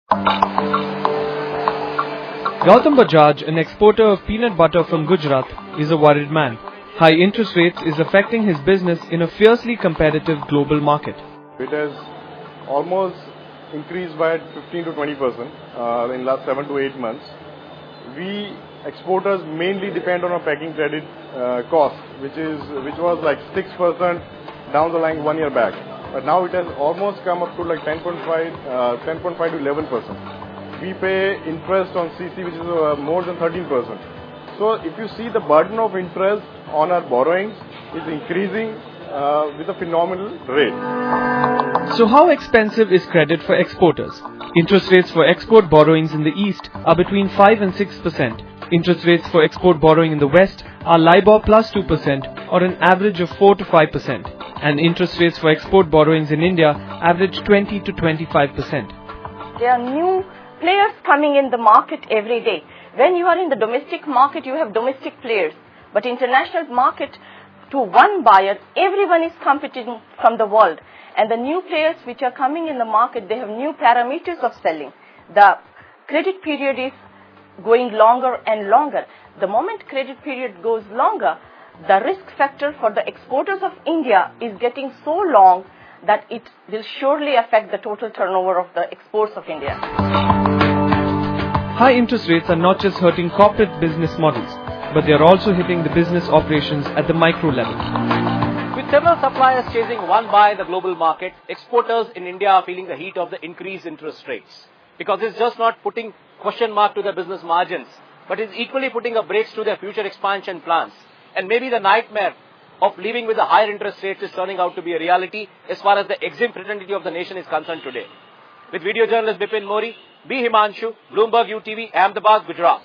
Gautam Bajaj, an exporter of peanut butter from Gujarat, is a worried man. High interest rates is affecting his business in a fiercely competitive global market. It has almost increased by 15 to 20% in last 7 to 8 months. We exporters mainly depend on our packing credit cost, which was like 6% down the line 1 year back. But now it has almost come up to like 10.5 to 11%. We pay interest on CC, which is more than 13%. So if you see, the burden of interest on our borrowings is increasing with a phenomenal rate. So how expensive is credit for exporters? Interest rates for export borrowings in the East are between 5 and 6%. Interest rates for export borrowing in the West are LIBOR plus 2% or an average of 4 to 5%. And interest rates for export borrowings in India average 20 to 25%. There are new players coming in the market every day. When you are in the domestic market, you have domestic players. But international market, to one buyer, everyone is competing from the world. And the new players which are coming in the market, they have new parameters of selling. The credit period is going longer and longer. The moment credit period goes longer, the risk factor for the exporters of India is getting so long that it will surely affect the total turnover of the exports of India. High interest rates are not just hurting corporate business models, but they are also hitting the business operations at the micro level. With several suppliers chasing one buy in the global market, exporters in India are feeling the heat of the increased interest rates. Because it's just not putting question mark to their business margins, but it's equally putting a brakes to their future expansion plans. And maybe the nightmare of living with the higher interest rates is turning out to be a reality as far as the exim fraternity of the nation is concerned today. With video journalist Bipin Mori, B. Himanshu, Bloomberg UTV, Ahmedabad, Gujarat.